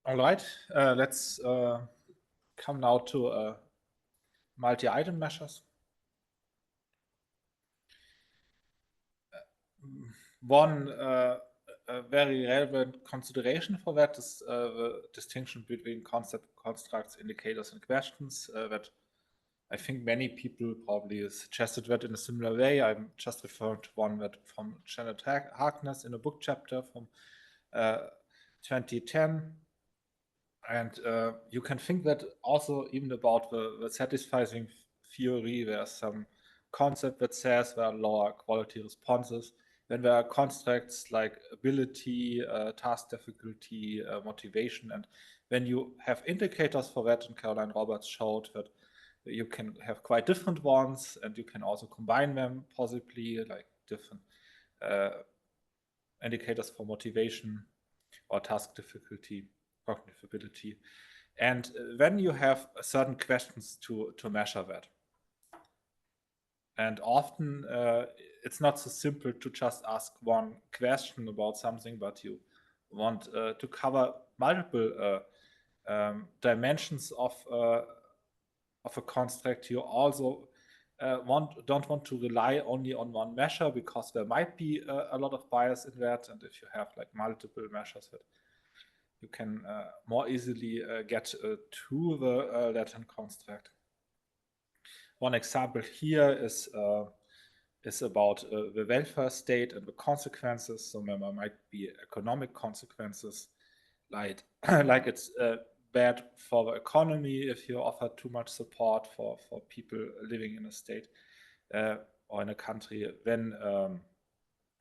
All right, let's come now to multi-item measures. One very relevant consideration for that is the distinction between concept, constructs, indicators, and questions. That I think many people probably suggested that in a similar way. I'm just referring to one that from Janet Harkness in a book chapter from 2010. And you can think that also even about the satisficing theory. There's some concept that says there are lower quality responses. Then there are constructs like ability, task difficulty, motivation. And when you have indicators for that, and Caroline Roberts showed that you can have quite different ones, and you can also combine them possibly, like different indicators for motivation or task difficulty, cognitive ability. And then you have certain questions to measure that. And often it's not so simple to just ask one question about something, but you want to cover multiple dimensions of a construct. You also don't want to rely only on one measure, because there might be a lot of bias in that. And if you have like multiple measures, that you can more easily get to the Latin construct. One example here is about the welfare state and the consequences. So there might be economic consequences, like like it's bad for the economy if you offer too much support for people living in a state or in a country. Then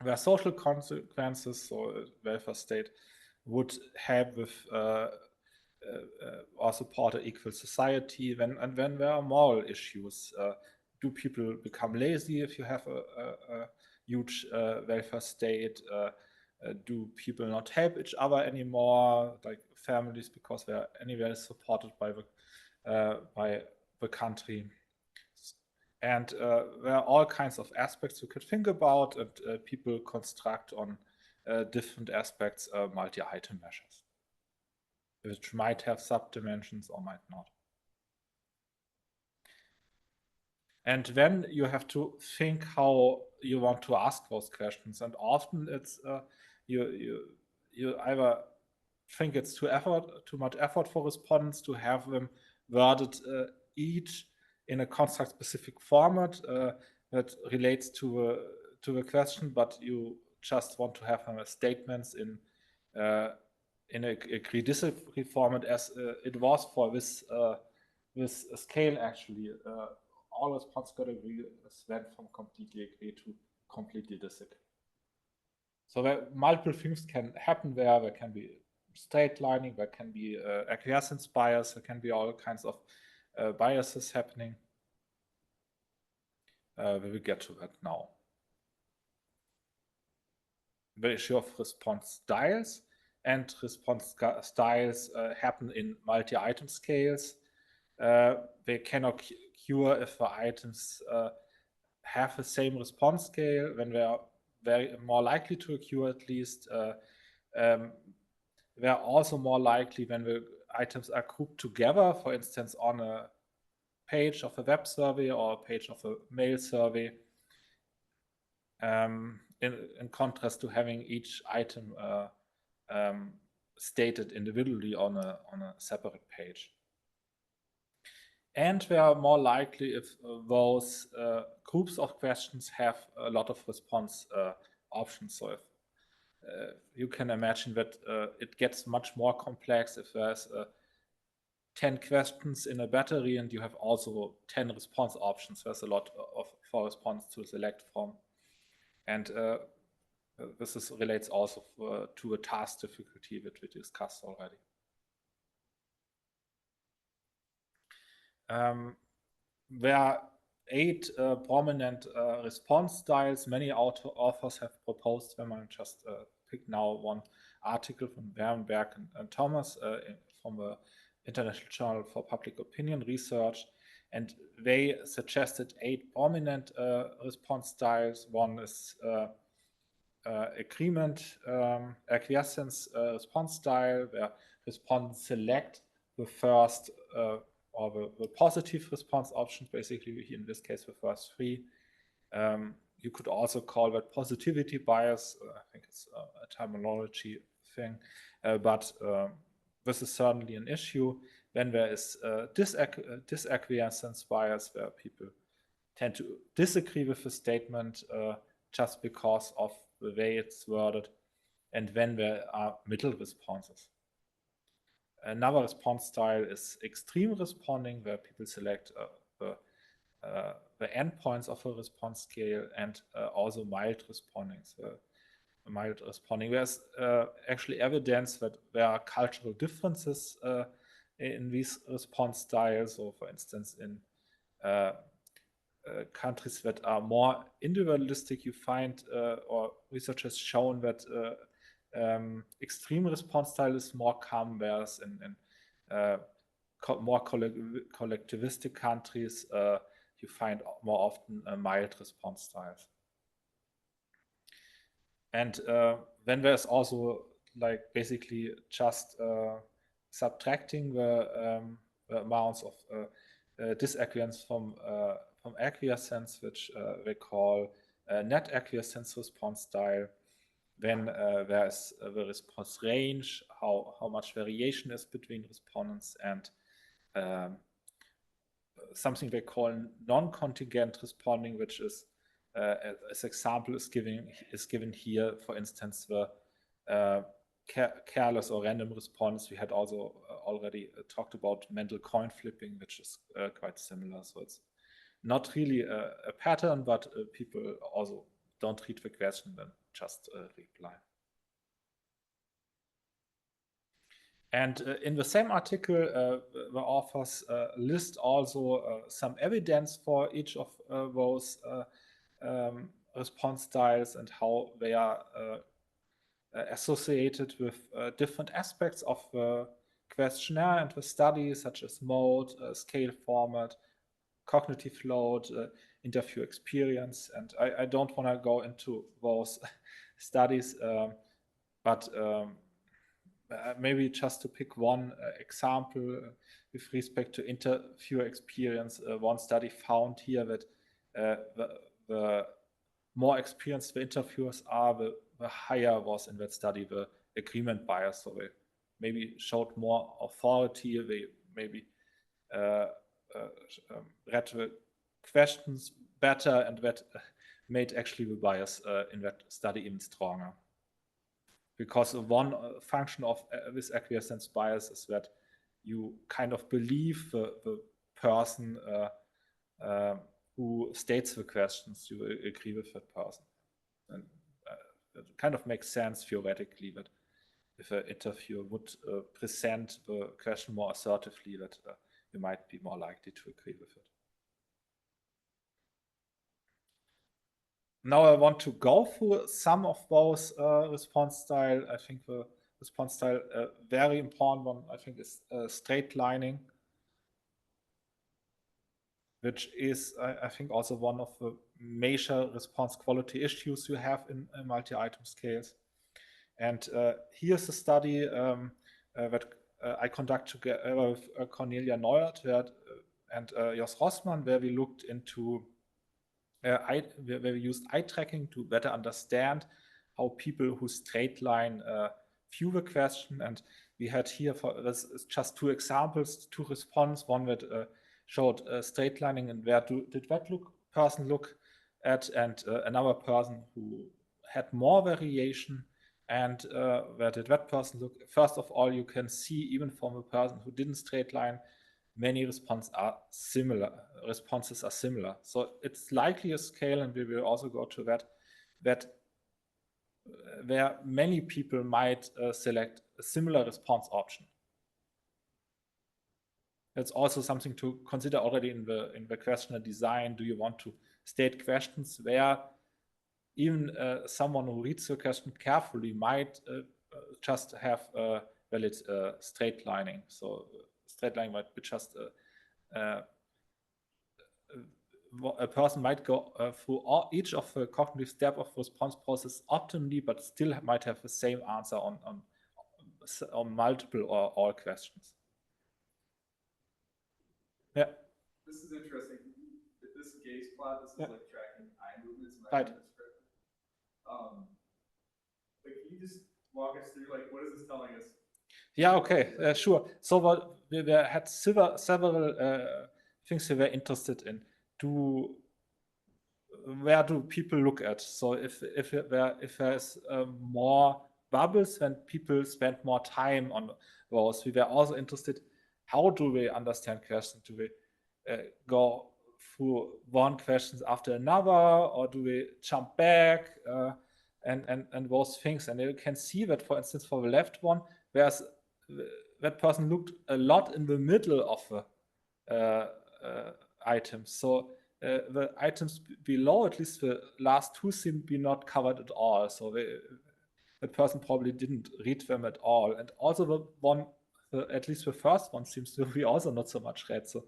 there are social consequences. So a welfare state would help with or support an equal society. And when there are moral issues, do people become lazy if you have a huge welfare state? Do people not help each other anymore, like families, because they're anyway supported by the country? And there are all kinds of aspects you could think about, and people construct on different aspects multi-item measures, which might have subdimensions or might not. And then you have to think how you want to ask those questions. And often it's you either think it's too much effort for respondents to have them worded each in a construct specific format that relates to the question, but you just want to have them as statements in a agreed-disagree format, as it was for this scale actually. All response categories went from completely agree to completely disagree. So there multiple things can happen there. There can be straight lining, there can be acquiescence bias, there can be all kinds of biases happening. We will get to that now. The issue of response styles, and response styles happen in multi-item scales. They cannot cure if the items have the same response scale. When they are very more likely to occur, at least they are also more likely when the items are grouped together, for instance, on a page of a web survey or a page of a mail survey, in contrast to having each item stated individually on a separate page. And they are more likely if those groups of questions have a lot of response options. So if you can imagine that it gets much more complex if there's 10 questions in a battery and you have also 10 response options. There's a lot for response to select from. And this relates also to a task difficulty that we discussed already. There are 8 prominent response styles. Many authors have proposed them. I just picked now one article from Berenberg and Thomas from the International Journal for Public Opinion Research, and they suggested 8 prominent response styles. One is agreement acquiescence response style, where respondents select the first or the positive response option, basically in this case the first three. You could also call that positivity bias. I think it's a terminology thing, but this is certainly an issue. Then there is disacquiescence bias, where people tend to disagree with the statement just because of the way it's worded. And then there are middle responses. Another response style is extreme responding, where people select the endpoints of a response scale, and also mild responding. So mild responding. There's actually evidence that there are cultural differences in these response styles. So, for instance, in countries that are more individualistic, you find, or research has shown that extreme response style is more common, whereas in more collectivistic countries, you find more often mild response styles. And then there's also like basically just subtracting the amounts of disacquiescence from acquiescence, which they call net acquiescence response style. Then there's the response range, how much variation is between respondents, and something they call non-contingent responding, which is as example is given here. For instance, the careless or random response. We had also already talked about mental coin flipping, which is quite similar. So it's not really a pattern, but people also don't read the question, then just reply. And in the same article, the authors list also some evidence for each of those response styles and how they are associated with different aspects of the questionnaire and the study, such as mode, scale format, cognitive load, interview experience. And I don't want to go into those studies, but maybe just to pick one example with respect to interviewer experience. One study found here that the more experienced the interviewers are, the higher was in that study the agreement bias. So they maybe showed more authority, they maybe read the questions better, and that made actually the bias in that study even stronger. Because one function of this acquiescence bias is that you kind of believe the person who states the questions. You agree with that person. And it kind of makes sense theoretically that if an interviewer would present the question more assertively, that you might be more likely to agree with it. Now I want to go through some of those response style. I think the response style, very important one, I think, is straight lining, which is, I think, also one of the major response quality issues you have in multi-item scales. And here's a study that I conduct together with Cornelia Neuert and Jos Rossmann, where we looked into where we used eye tracking to better understand how people who straight line view the question. And we had here, this is just two examples, two responses, one that showed straight lining and where did that person look at, and another person who had more variation, and where did that person look. First of all, you can see even from a person who didn't straight line, many responses are similar. So it's likely a scale, and we will also go to that where many people might select a similar response option. That's also something to consider already in the questionnaire design. Do you want to state questions where even someone who reads the question carefully might just have valid straight lining? So straight lining might be just a person might go through each of the cognitive step of response process optimally, but still might have the same answer on multiple or all questions. Yeah. This is interesting. This gaze plot, this is like tracking eye movements. Right. But can you just walk us through, like, what is this telling us? Yeah, okay, sure. So we had several things we were interested in. Where do people look at? So if there's more bubbles, then people spend more time on those. We were also interested, how do we understand questions? Do we go through one question after another, or do we jump back and those things? And you can see that, for instance, for the left one, whereas that person looked a lot in the middle of the items. So the items below, at least the last two, seem to be not covered at all. So the person probably didn't read them at all. And also the one, at least the first one, seems to be also not so much read. So,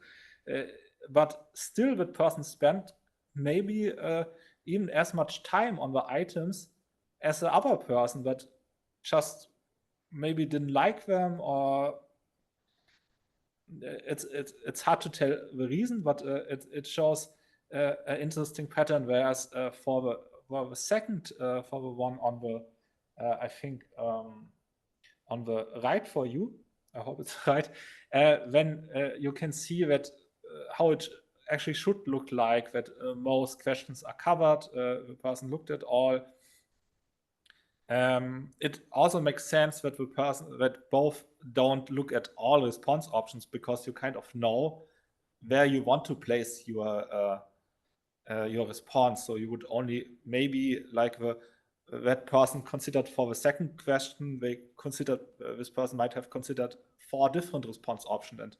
but still, the person spent maybe even as much time on the items as the other person, but just maybe didn't like them, or it's hard to tell the reason, but it shows an interesting pattern. Whereas for the second, for the one on the I think on the right for you, I hope it's right, then you can see that how it actually should look like, that most questions are covered, the person looked at all. It also makes sense that both don't look at all response options, because you kind of know where you want to place your response. So you would only maybe, like that person considered for the second question, this person might have considered 4 different response options and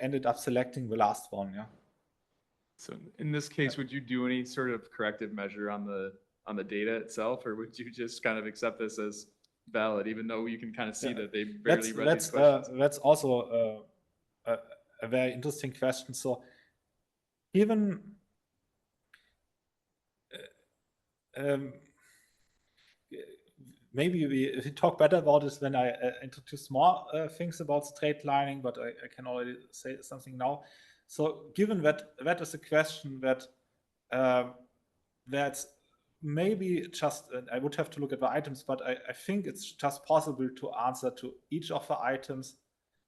ended up selecting the last one. Yeah. So in this case, would you do any sort of corrective measure on the data itself, or would you just kind of accept this as valid, even though you can kind of see that they barely read these questions? That's also a very interesting question. So even maybe we talk better about this when I introduce more things about straight lining, but I can already say something now. So given that is a question that that's maybe just, I would have to look at the items, but I think it's just possible to answer to each of the items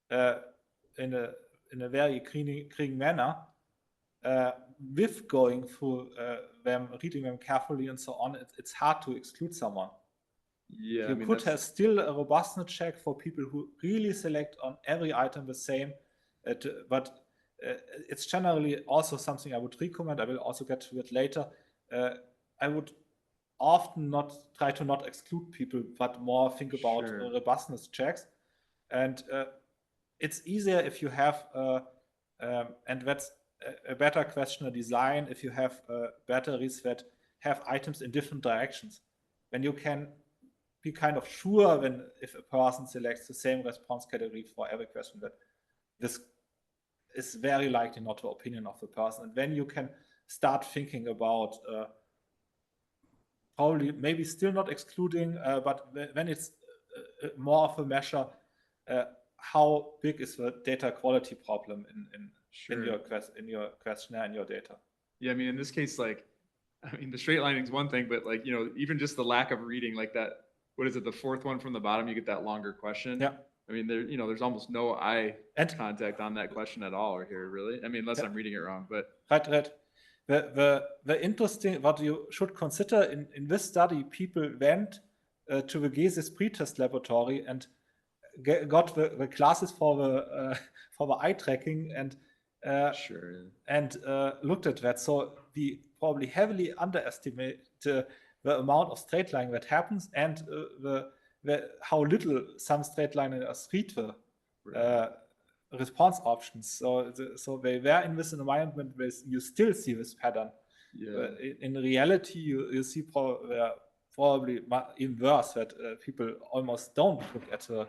in a very clean manner, with going through them, reading them carefully and so on. It's hard to exclude someone. Yeah, you could have still a robustness check for people who really select on every item the same, but it's generally also something I would recommend. I will also get to it later. I would often not try to not exclude people, but more think about robustness checks. And it's easier if you have, and that's a better questionnaire design, if you have batteries that have items in different directions. When you can be kind of sure if a person selects the same response category for every question, that this is very likely not the opinion of the person. And then you can start thinking about probably maybe still not excluding, but when it's more of a measure, how big is the data quality problem in your questionnaire and your data? Yeah, I mean, in this case, like, I mean, the straight lining is one thing, but like, you know, even just the lack of reading, like that, what is it, the fourth one from the bottom, you get that longer question. Yeah. I mean, there's almost no eye contact on that question at all here, really. I mean, unless I'm reading it wrong, but. Right. The interesting, what you should consider in this study, people went to the GESIS pretest laboratory and got the classes for the eye tracking and looked at that. So we probably heavily underestimate the amount of straight lining that happens, and how little some straight liners read the response options. So they were in this environment where you still see this pattern. Yeah. In reality, you see probably even worse, that people almost don't look at the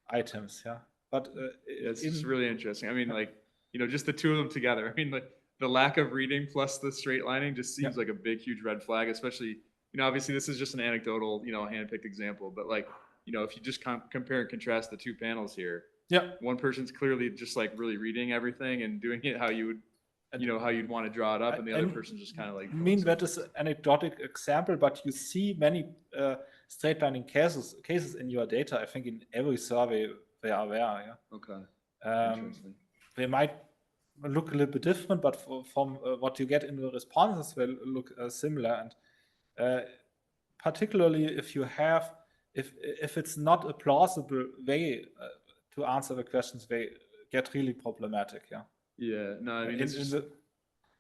items. Yeah, but it's really interesting. I mean, like, you know, just the two of them together. I mean, like, the lack of reading plus the straight lining just seems like a big, huge red flag, especially, obviously this is just an anecdotal, hand-picked example, but like, if you just compare and contrast the two panels here, one person's clearly just like really reading everything and doing it how you would, how you'd want to draw it up, and the other person just kind of like. I mean, that is an anecdotic example, but you see many straight lining cases in your data. I think in every survey they are there. Yeah. Okay. They might look a little bit different, but from what you get in the responses will look similar. And particularly if you have, if it's not a plausible way to answer the questions, they get really problematic. Yeah. Yeah. No, I mean,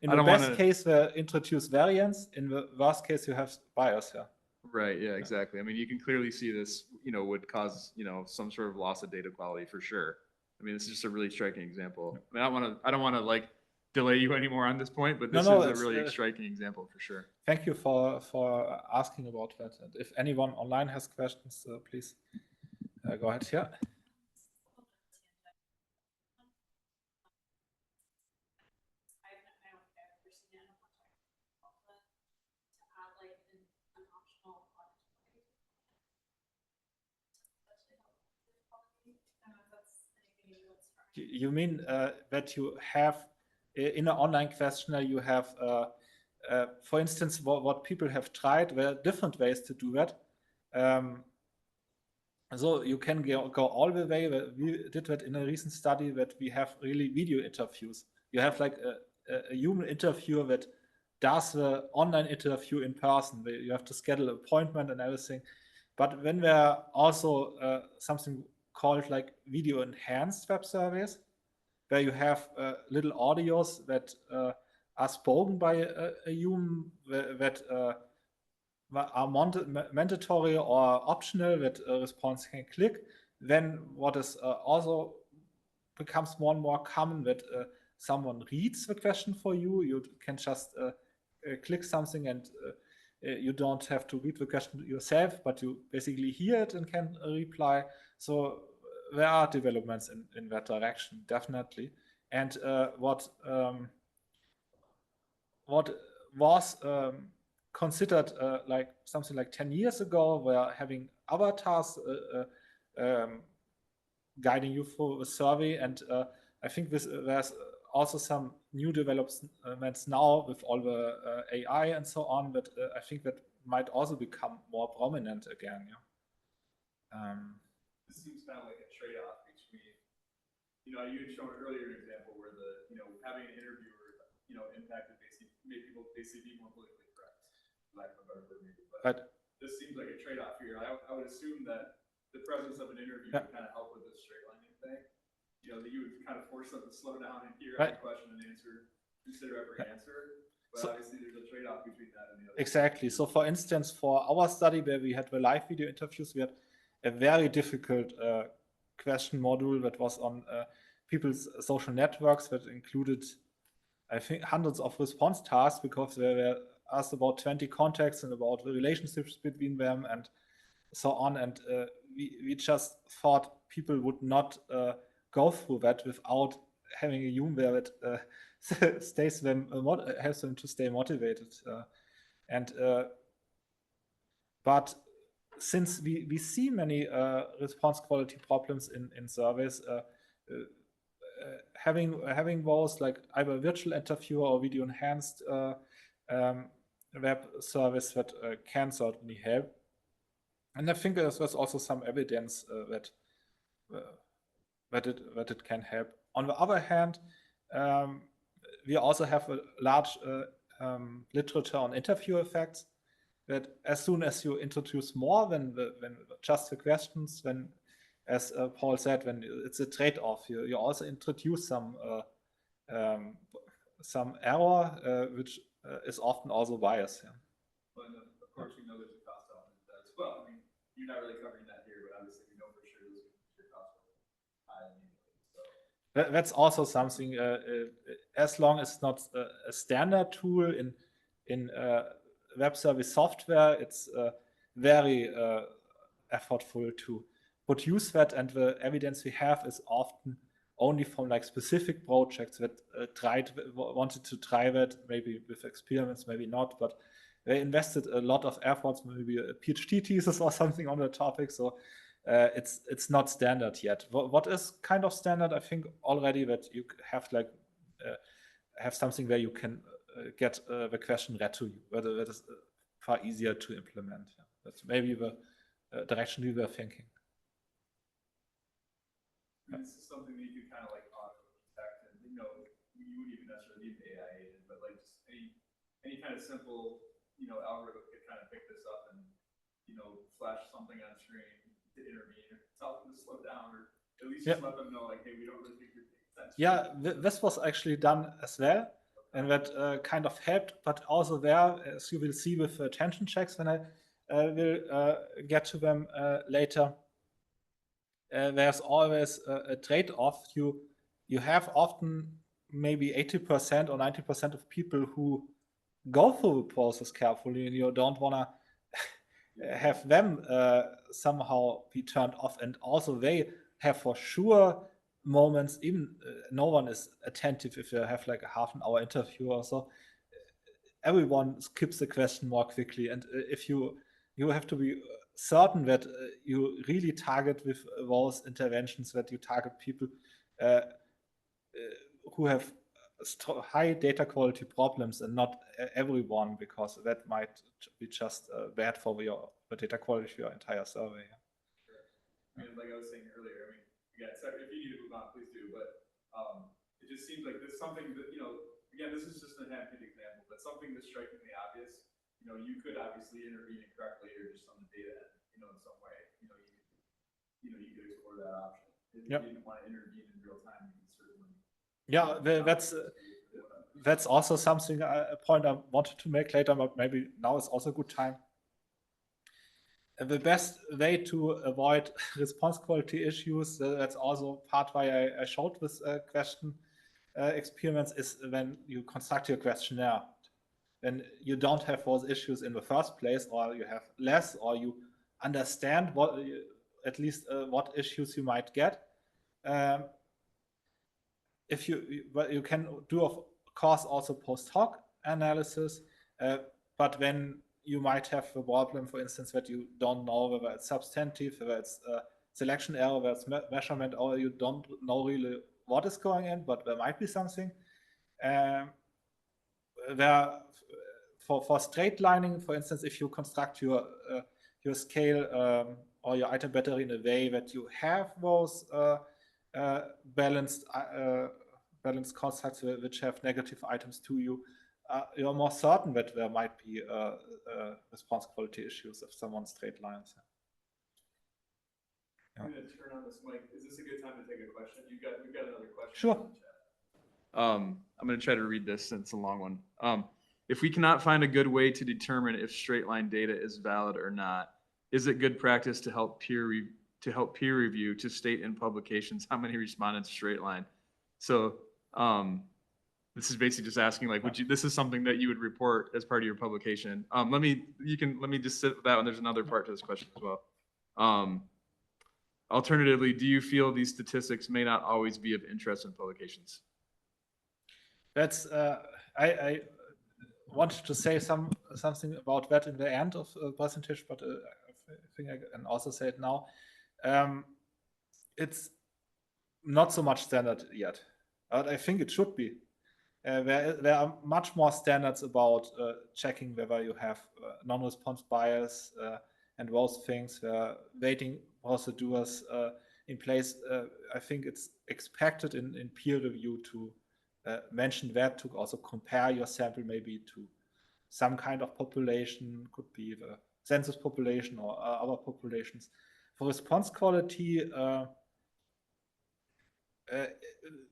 in the best case, they introduce variance. In the worst case, you have bias. Yeah. Right. Yeah. Exactly. I mean, you can clearly see this, would cause, some sort of loss of data quality for sure. I mean, this is just a really striking example. I mean, I don't want to like delay you anymore on this point, but this is a really striking example for sure. Thank you for asking about that. And if anyone online has questions, please go ahead here. You mean that you have in an online questionnaire, you have, for instance, what people have tried, there are different ways to do that. So you can go all the way. We did that in a recent study that we have really video interviews. You have like a human interviewer that does the online interview in person. You have to schedule an appointment and everything. But when there are also something called like video enhanced web surveys, where you have little audios that are spoken by a human, that are mandatory or optional, that a response can click. Then what is also becomes more and more common, that someone reads the question for you. You can just click something and you don't have to read the question yourself, but you basically hear it and can reply. So there are developments in that direction, definitely. And what was considered like something like 10 years ago, where having avatars guiding you through a survey, and I think there's also some new developments now with all the AI and so on, but I think that might also become more prominent again. Yeah. This seems kind of like a trade-off between, you had shown earlier an example where having an interviewer, impacted made people basically be more politically correct, for lack of a better word maybe. But this seems like a trade-off here. I would assume that the presence of an interview would kind of help with this straight lining thing. That you would kind of force them to slow down and hear every question and consider every answer. But obviously there's a trade-off between that and the other. Exactly. So for instance, for our study where we had the live video interviews, we had a very difficult question module that was on people's social networks, that included, I think, hundreds of response tasks, because there were asked about 20 contacts and about the relationships between them and so on. And we just thought people would not go through that without having a human there that helps them to stay motivated. But since we see many response quality problems in surveys, having those like either virtual interviewer or video enhanced web service that can certainly help. And I think there's also some evidence that it can help. On the other hand, we also have a large literature on interview effects, that as soon as you introduce more than just the questions, when, as Paul said, when it's a trade-off, you also introduce some error, which is often also bias. Yeah. But of course, we know there's a cost element to that as well. I mean, you're not really covering that here, but obviously we know for sure there's a cost element. So that's also something. As long as it's not a standard tool in web service software, it's very effortful to produce that, and the evidence we have is often only from like specific projects that wanted to try that, maybe with experiments, maybe not, but they invested a lot of efforts, maybe a PhD thesis or something on the topic. So it's not standard yet. What is kind of standard, I think, already, that you have like have something where you can get the question read to you, whether that is far easier to implement. Yeah. That's maybe the direction we were thinking. This is something that you could kind of like auto-detect, and you wouldn't even necessarily need an AI agent, but like just any kind of simple, algorithm could kind of pick this up and, flash something on screen to intervene or tell them to slow down, or at least just let them know like, hey, we don't really think you're paying attention. Yeah, this was actually done as well, and that kind of helped, but also there, as you will see with attention checks when I will get to them later, there's always a trade-off. You have often maybe 80% or 90% of people who go through the process carefully, and you don't want to have them somehow be turned off. And also they have for sure moments, even no one is attentive if you have like a half an hour interview or so. Everyone skips the question more quickly, and if you have to be certain that you really target with those interventions, that you target people who have high data quality problems and not everyone, because that might be just bad for the data quality of your entire survey. Sure. I mean, like I was saying earlier, again, if you need to move on, please do, but it just seems like there's something that, again, this is just a hand-picked example, but something that's strikingly obvious. You could obviously intervene incorrectly or just on the data, in some way. You could explore that option. If you didn't want to intervene in real time, you could certainly. Yeah, that's also something, a point I wanted to make later, but maybe now is also a good time. The best way to avoid response quality issues, that's also part why I showed this question experiments, is when you construct your questionnaire. When you don't have those issues in the first place, or you have less, or you understand at least what issues you might get. If you can do, of course, also post hoc analysis, but when you might have a problem, for instance, that you don't know whether it's substantive, whether it's selection error, whether it's measurement, or you don't know really what is going in, but there might be something. For straight lining, for instance, if you construct your scale or your item battery in a way that you have those balanced constructs which have negative items to you, you're more certain that there might be response quality issues if someone straight lines. I'm going to turn on this mic. Is this a good time to take a question? We've got another question. Sure. I'm going to try to read this since it's a long one. If we cannot find a good way to determine if straight line data is valid or not, is it good practice to help peer review to state in publications how many respondents straight line? So this is basically just asking, like, this is something that you would report as part of your publication. Let me just sit with that one. There's another part to this question as well. Alternatively, do you feel these statistics may not always be of interest in publications? That's I wanted to say something about that in the end of the presentation, but I think I can also say it now. It's not so much standard yet, but I think it should be. There are much more standards about checking whether you have non-response bias and those things, weighting procedures in place. I think it's expected in peer review to mention that, to also compare your sample maybe to some kind of population, could be the census population or other populations. For response quality,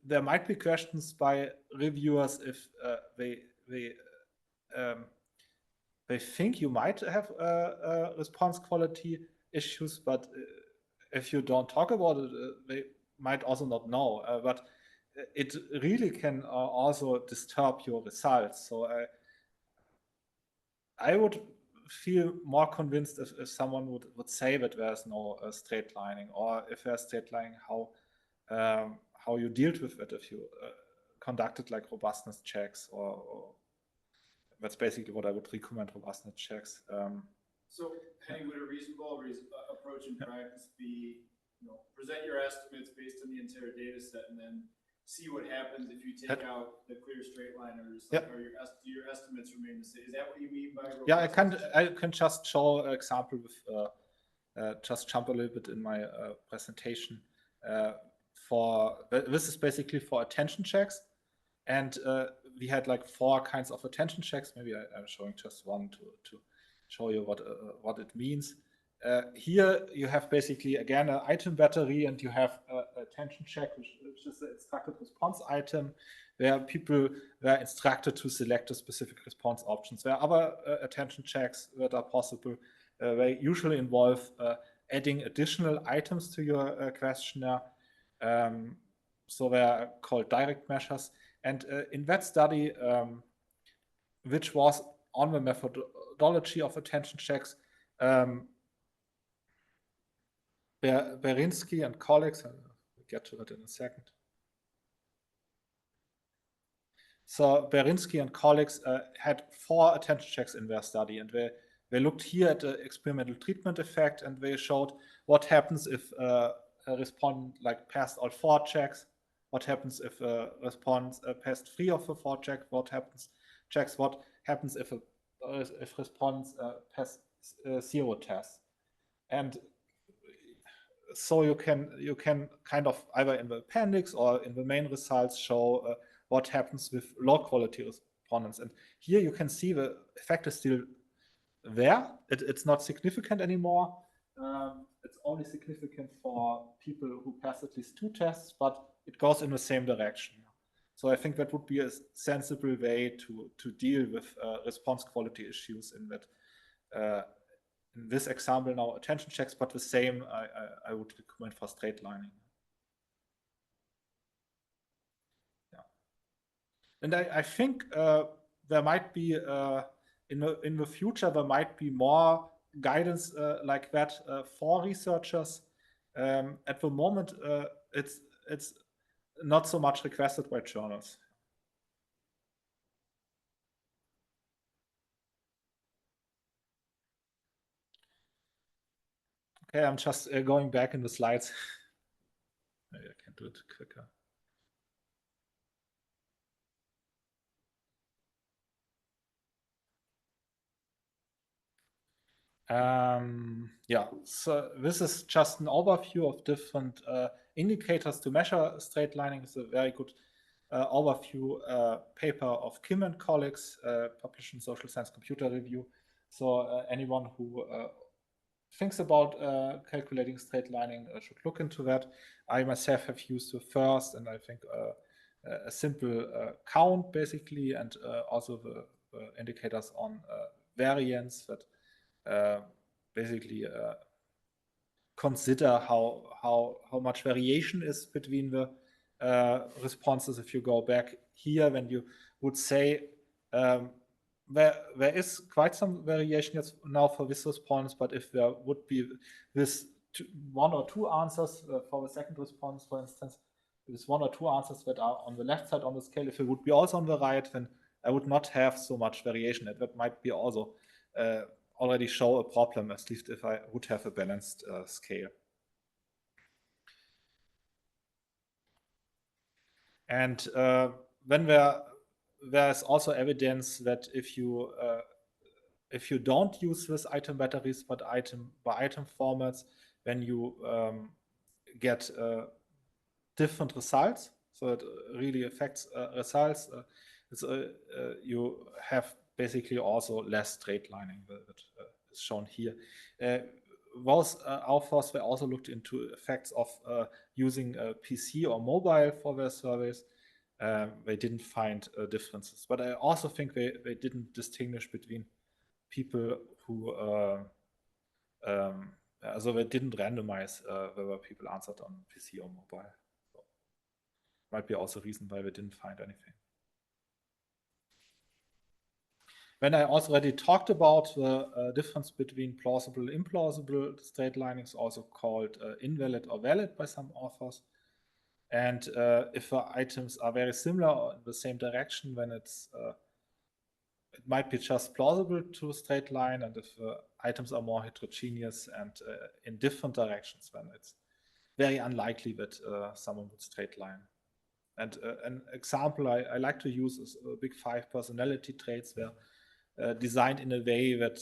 there might be questions by reviewers if they think you might have response quality issues, but if you don't talk about it, they might also not know. But it really can also disturb your results. So I would feel more convinced if someone would say that there's no straight lining, or if there's straight lining, how you dealt with it if you conducted like robustness checks, or that's basically what I would recommend, robustness checks. So, Henning, would a reasonable approach in practice be, present your estimates based on the entire data set, and then see what happens if you take out the clear straight liners? Like, do your estimates remain the same? Is that what you mean by robustness? Yeah, I can just show an example with just jump a little bit in my presentation. This is basically for attention checks, and we had like 4 kinds of attention checks. Maybe I'm showing just one to show you what it means. Here you have basically again an item battery, and you have an attention check, which is an instructed response item, where people were instructed to select a specific response options. There are other attention checks that are possible. They usually involve adding additional items to your questionnaire. So they are called direct measures. And in that study, which was on the methodology of attention checks, Berinsky and colleagues, I'll get to that in a second. So Berinsky and colleagues had 4 attention checks in their study, and they looked here at the experimental treatment effect, and they showed what happens if a respondent like passed all 4 checks, what happens if a respondent passed 3 of the 4 checks, what happens if respondents pass 0 tests. And so you can kind of either in the appendix or in the main results show what happens with low quality respondents. And here you can see the effect is still there. It's not significant anymore. It's only significant for people who pass at least 2 tests, but it goes in the same direction. So I think that would be a sensible way to deal with response quality issues in that. In this example now, attention checks, but the same I would recommend for straight lining. Yeah. And I think there might be in the future there might be more guidance like that for researchers. At the moment, it's not so much requested by journals. Okay, I'm just going back in the slides. Maybe I can do it quicker. Yeah, so this is just an overview of different indicators to measure straight lining. It's a very good overview paper of Kim and colleagues, published in Social Science Computer Review. So anyone who thinks about calculating straight lining should look into that. I myself have used the first, and I think a simple count basically, and also the indicators on variance that basically consider how much variation is between the responses. If you go back here, when you would say there is quite some variation now for this response, but if there would be this 1 or 2 answers for the second response, for instance, with 1 or 2 answers that are on the left side on the scale, if it would be also on the right, then I would not have so much variation. That might be also already show a problem, at least if I would have a balanced scale. And when there's also evidence that if you don't use this item batteries but item by item formats, then you get different results. So it really affects results. You have basically also less straight lining that is shown here. Those authors were also looked into effects of using PC or mobile for their surveys. They didn't find differences, but I also think they didn't distinguish between people who so they didn't randomize whether people answered on PC or mobile. So might be also a reason why we didn't find anything. When I already talked about the difference between plausible and implausible straight lining, is also called invalid or valid by some authors. And if items are very similar or in the same direction, then it might be just plausible to straight line. And if items are more heterogeneous and in different directions, then it's very unlikely that someone would straight line. And an example I like to use is Big Five personality traits, where designed in a way that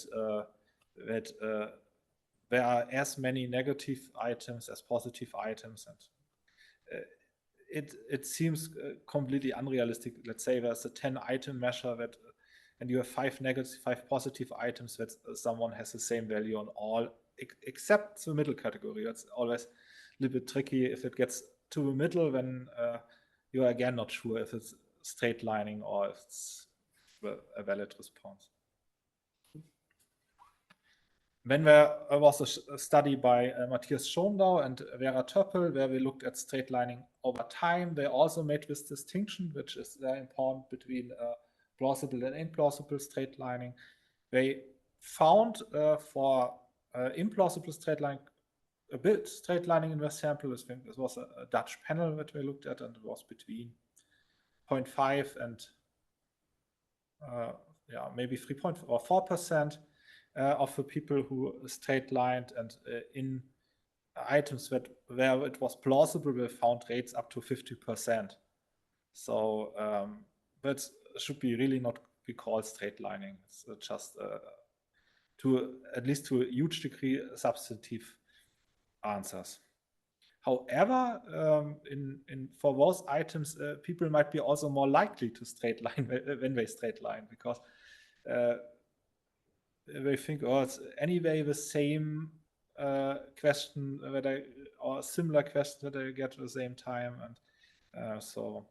there are as many negative items as positive items, and it seems completely unrealistic. Let's say there's a 10-item measure that, and you have 5 negative, 5 positive items that someone has the same value on all, except the middle category. That's always a little bit tricky. If it gets to the middle, then you are again not sure if it's straight lining or if it's a valid response. Then there was a study by Matthias Schondau and Vera Töppel, where we looked at straight lining over time. They also made this distinction, which is very important, between plausible and implausible straight lining. They found for implausible straight lining, a bit straight lining in their sample. I think this was a Dutch panel that we looked at, and it was between 0.5 and maybe 3.4 or 4% of the people who straight lined, and in items where it was plausible, we found rates up to 50%. So that should be really not be called straight lining. It's just at least to a huge degree substantive answers. However, for those items, people might be also more likely to straight line when they straight line, because they think, oh, it's anyway the same question or similar question that I get at the same time, and so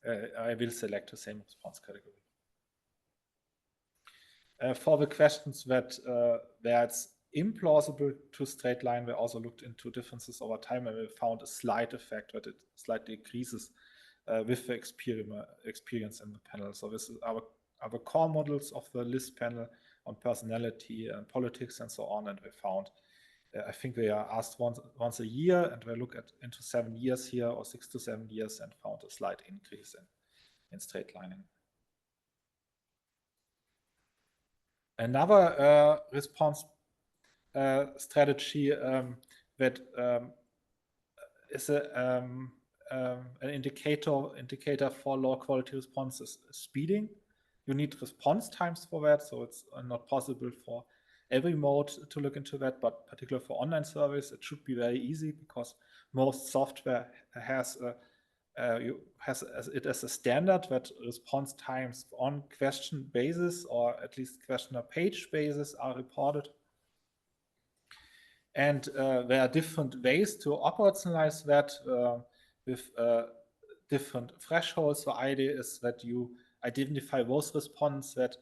I will select the same response category. For the questions that where it's implausible to straight line, we also looked into differences over time, and we found a slight effect that it slightly increases with the experience in the panel. So this is our core models of the LIST panel on personality and politics and so on, and we found, I think we are asked once a year, and we look into 7 years here, or 6 to 7 years, and found a slight increase in straight lining. Another response strategy that is an indicator for low quality response is speeding. You need response times for that, so it's not possible for every mode to look into that, but particularly for online service, it should be very easy, because most software has it as a standard that response times on question basis, or at least questionnaire page basis, are reported. And there are different ways to operationalize that with different thresholds. The idea is that you identify those responses that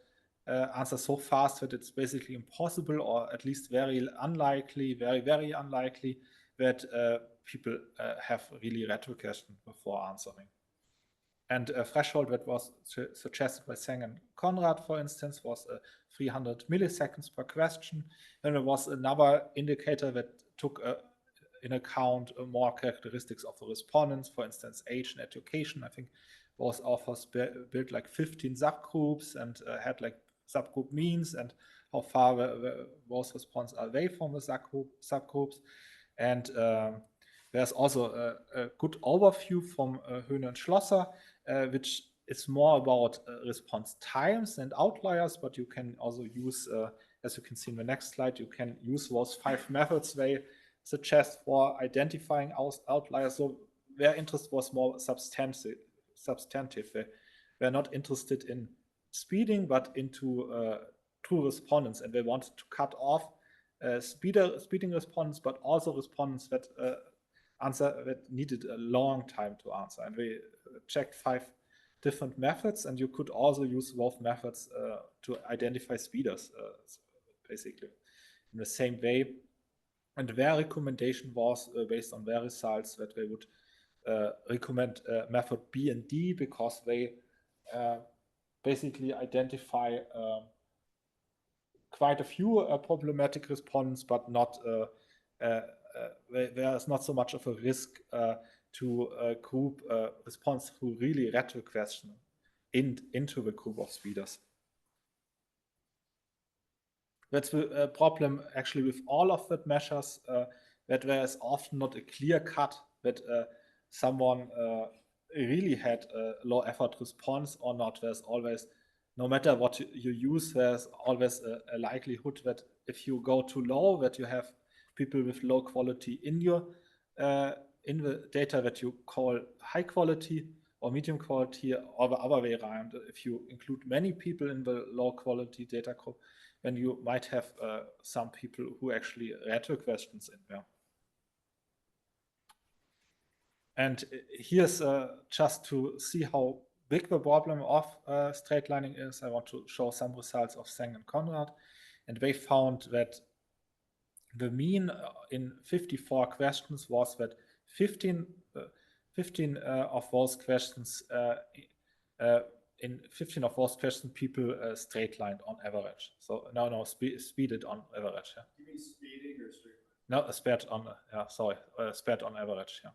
answer so fast that it's basically impossible, or at least very unlikely, very, very unlikely, that people have really read the question before answering. And a threshold that was suggested by Zheng and Conrad, for instance, was 300 milliseconds per question. And there was another indicator that took in account more characteristics of the respondents, for instance, age and education. I think those authors built like 15 subgroups and had like subgroup means and how far those responses are away from the subgroups. And there's also a good overview from Höhne and Schlosser, which is more about response times and outliers, but you can also use, as you can see in the next slide, you can use those 5 methods they suggest for identifying outliers. So their interest was more substantive. They're not interested in speeding, but into true respondents, and they wanted to cut off speeding respondents, but also respondents that needed a long time to answer. And we checked 5 different methods, and you could also use both methods to identify speeders, basically in the same way. And their recommendation was based on their results that they would recommend method B and D, because they basically identify quite a few problematic respondents, but not there's not so much of a risk to group response who really read the question into the group of speeders. That's the problem actually with all of the measures, that there is often not a clear cut that someone really had a low effort response or not. There's always, no matter what you use, there's always a likelihood that if you go too low, that you have people with low quality in your in the data that you call high quality or medium quality, or the other way around. If you include many people in the low quality data group, then you might have some people who actually read the questions in there. And here's just to see how big the problem of straight lining is. I want to show some results of Zhang and Conrad. And they found that the mean in 54 questions was that 15 of those questions, in 15 of those questions, people straight lined on average. So no, speeded on average. Yeah. You mean speeding or straight? No, sped on, sped on average. Yeah.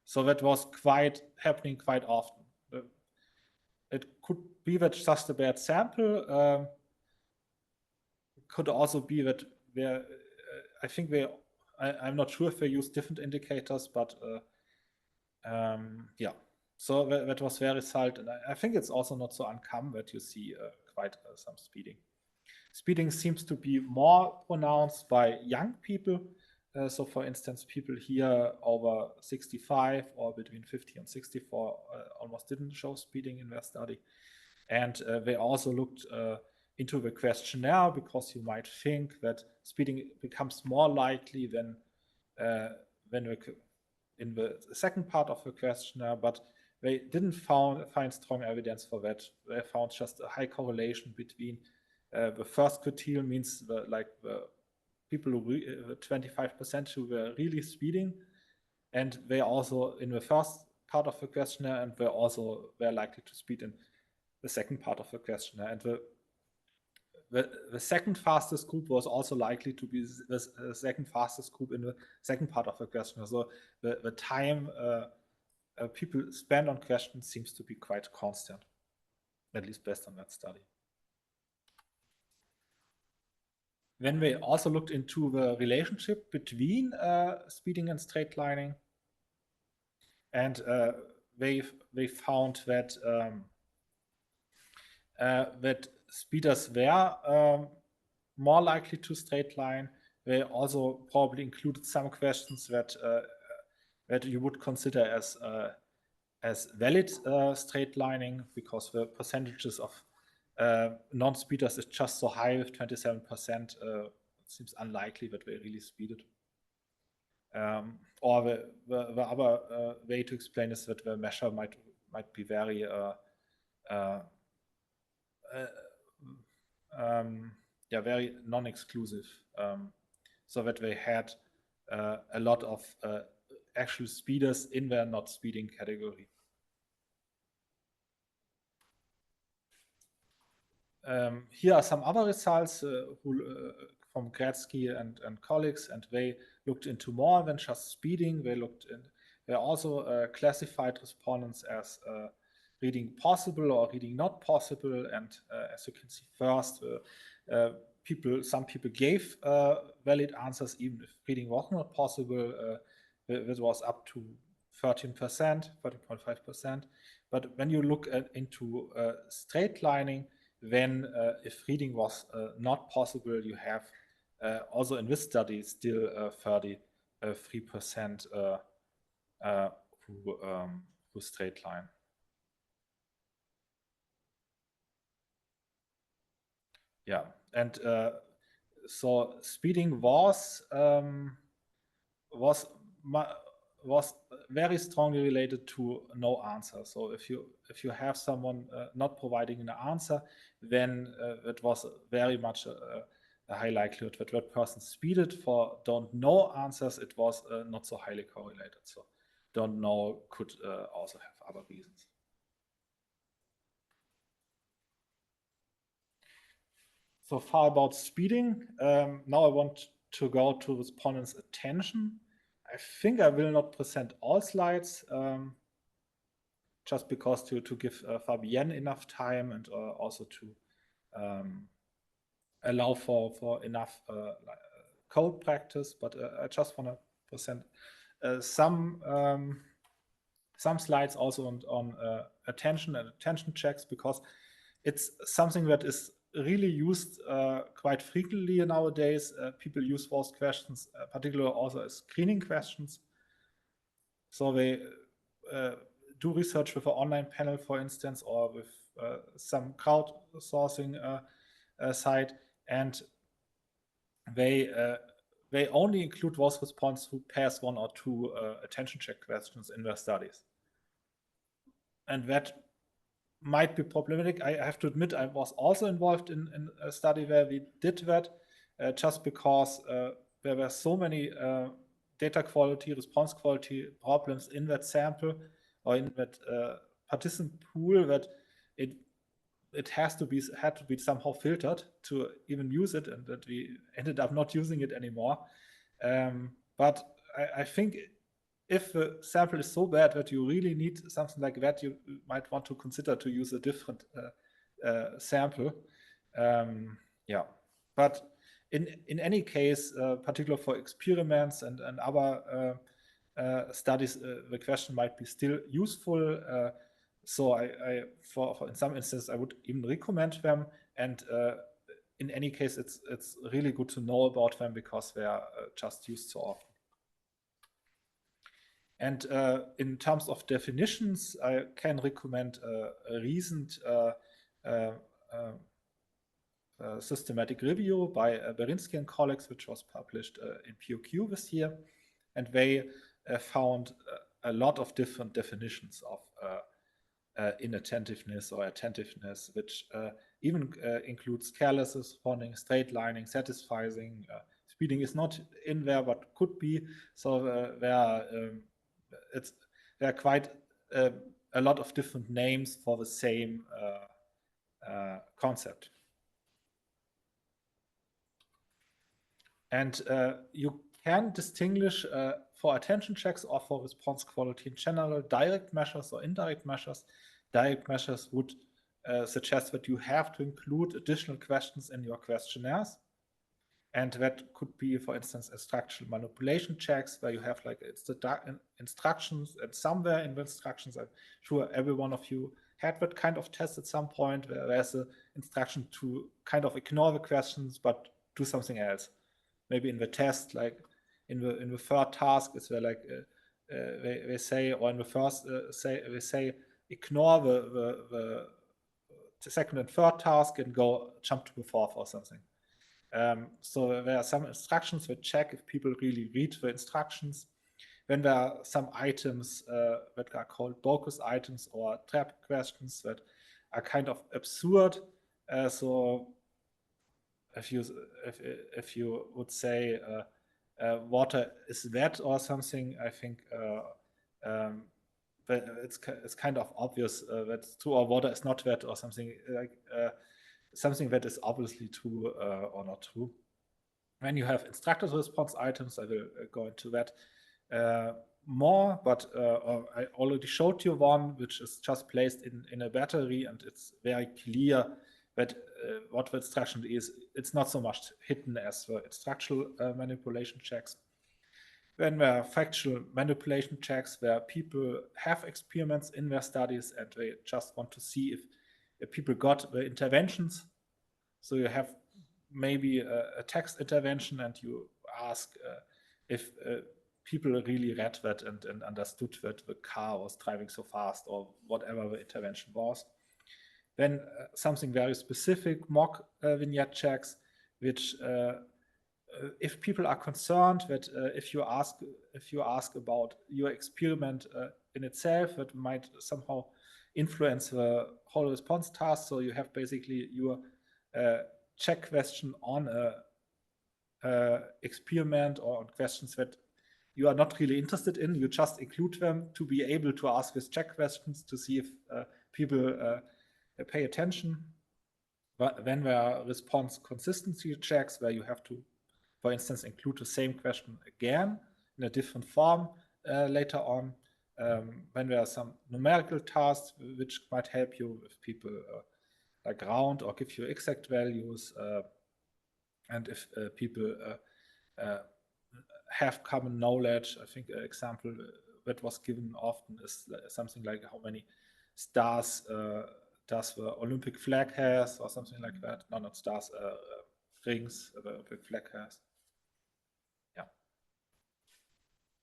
So that was happening quite often. It could be that just a bad sample. It could also be that I think I'm not sure if they use different indicators, but yeah. So that was their result. And I think it's also not so uncommon that you see quite some speeding. Speeding seems to be more pronounced by young people. So for instance, people here over 65 or between 50 and 64 almost didn't show speeding in their study. And they also looked into the questionnaire, because you might think that speeding becomes more likely than in the second part of the questionnaire, but they didn't find strong evidence for that. They found just a high correlation between the first quintile, means the people who 25% who were really speeding, and they also in the first part of the questionnaire, and they also were likely to speed in the second part of the questionnaire. And the second fastest group was also likely to be the second fastest group in the second part of the questionnaire. So the time people spend on questions seems to be quite constant, at least based on that study. Then we also looked into the relationship between speeding and straight lining, and they found that that speeders were more likely to straight line. They also probably included some questions that that you would consider as valid straight lining, because the percentages of non-speeders is just so high with 27%. It seems unlikely that they really speeded. Or the other way to explain is that the measure might be very very non-exclusive, so that they had a lot of actual speeders in their not speeding category. Here are some other results from Gretzky and colleagues, and they looked into more than just speeding. They also classified respondents as reading possible or reading not possible. And as you can see, first, some people gave valid answers even if reading was not possible. It was up to 13%, 13.5%. But when you look into straight lining, then if reading was not possible, you have also in this study still 33% who straight line. Yeah, and so speeding was very strongly related to no answer. So if you have someone not providing an answer, then it was very much a high likelihood that that person speeded. For don't know answers, it was not so highly correlated. So don't know could also have other reasons. So far about speeding. Now I want to go to respondents' attention. I think I will not present all slides, just because to give Fabienne enough time and also to allow for enough code practice. But I just want to present some slides also on attention and attention checks, because it's something that is really used quite frequently nowadays. People use those questions, particularly also as screening questions. So they do research with an online panel, for instance, or with some crowdsourcing site, and they only include those respondents who pass 1 or 2 attention check questions in their studies. And that might be problematic. I have to admit, I was also involved in a study where we did that, just because there were so many data quality, response quality problems in that sample or in that participant pool that it had to be somehow filtered to even use it, and that we ended up not using it anymore. But I think if the sample is so bad that you really need something like that, you might want to consider to use a different sample. Yeah, but in any case, particularly for experiments and other studies, the question might be still useful. So for in some instances, I would even recommend them. And in any case, it's really good to know about them because they are just used so often. And in terms of definitions, I can recommend a recent systematic review by Berinsky and colleagues, which was published in POQ this year. And they found a lot of different definitions of inattentiveness or attentiveness, which even includes careless responding, straight lining, satisfying. Speeding is not in there, but could be. So there are quite a lot of different names for the same concept. And you can distinguish for attention checks or for response quality in general, direct measures or indirect measures. Direct measures would suggest that you have to include additional questions in your questionnaires. And that could be, for instance, instructional manipulation checks, where you have like instructions, and somewhere in the instructions, I'm sure every one of you had that kind of test at some point, where there's an instruction to kind of ignore the questions but do something else. Maybe in the test, like in the third task, is where like they say, or in the first they say ignore the second and third task and jump to the fourth or something. So there are some instructions that check if people really read the instructions. Then there are some items that are called bogus items or trap questions that are kind of absurd. So if you would say water is wet or something, I think it's kind of obvious that's true, or water is not wet or something like. Something that is obviously true or not true. When you have instructed response items, I will go into that more, but I already showed you one, which is just placed in a battery, and it's very clear that what the instruction is. It's not so much hidden as the instructional manipulation checks. Then there are factual manipulation checks, where people have experiments in their studies and they just want to see if people got the interventions. So you have maybe a text intervention, and you ask if people really read that and understood that the car was driving so fast, or whatever the intervention was. Then something very specific, mock vignette checks, which if people are concerned that if you ask about your experiment in itself, that might somehow influence the whole response task. So you have basically your check question on a experiment or on questions that you are not really interested in. You just include them to be able to ask these check questions to see if people pay attention. But then there are response consistency checks, where you have to, for instance, include the same question again in a different form later on. When there are some numerical tasks which might help you if people like round or give you exact values, and if people have common knowledge. I think an example that was given often is something like how many stars does the Olympic flag has, or something like that. No, not stars, rings the Olympic flag has. Yeah.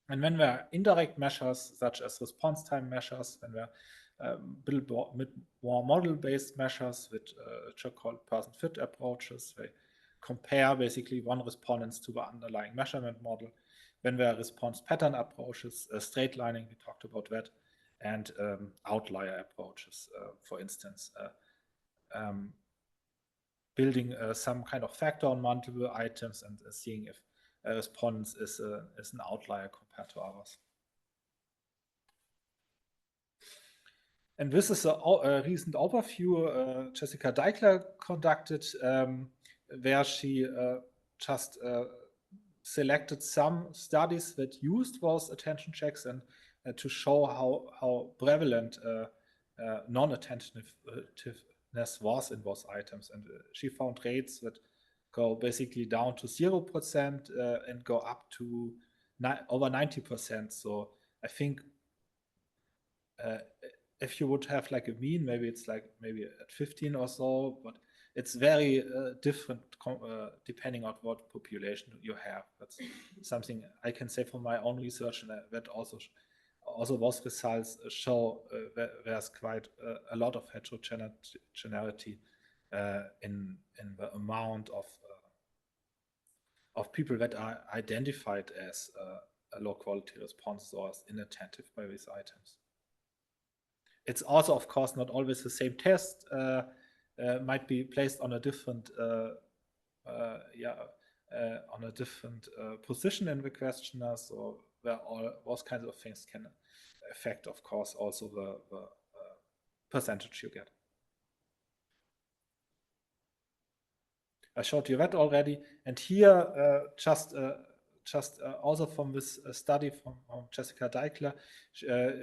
And when there are indirect measures, such as response time measures, when there are more model-based measures, which are called person fit approaches, they compare basically one respondents to the underlying measurement model. When there are response pattern approaches, straight lining, we talked about that, and outlier approaches, for instance, building some kind of factor on multiple items and seeing if a response is an outlier compared to others. And this is a recent overview Jessica Deichler conducted, where she just selected some studies that used those attention checks and to show how prevalent non-attentiveness was in those items. And she found rates that go basically down to 0% and go up to over 90%. So I think if you would have like a mean, maybe it's like maybe at 15 or so, but it's very different depending on what population you have. That's something I can say from my own research, and that also those results show there's quite a lot of heterogeneity in the amount of people that are identified as a low quality response or as inattentive by these items. It's also, of course, not always the same test. Might be placed on a different, position in the questionnaire. So where all those kinds of things can affect, of course, also the percentage you get. I showed you that already, and here just also from this study from Jessica Deichler,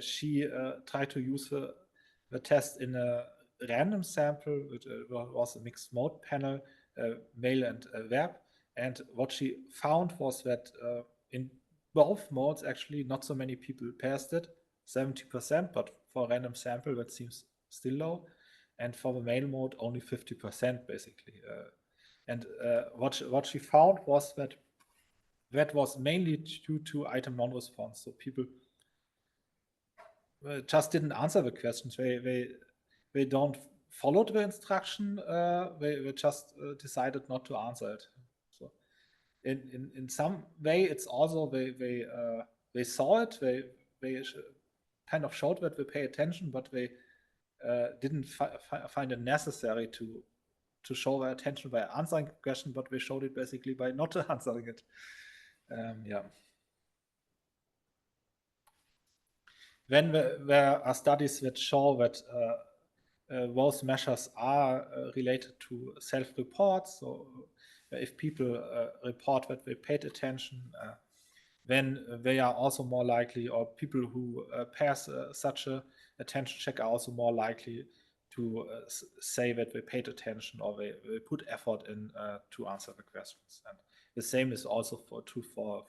she tried to use the test in a random sample, which was a mixed mode panel, male and web. And what she found was that in both modes, actually, not so many people passed it, 70%, but for a random sample, that seems still low. And for the male mode, only 50%, basically. And what she found was that was mainly due to item non-response. So people just didn't answer the questions. They don't follow the instruction. They just decided not to answer it. So in some way, it's also they saw it. They kind of showed that they pay attention, but they didn't find it necessary to show their attention by answering the question, but they showed it basically by not answering it. Yeah. Then there are studies that show that those measures are related to self-reports. So if people report that they paid attention, then they are also more likely, or people who pass such a attention check are also more likely to say that they paid attention or they put effort in to answer the questions. And the same is also true for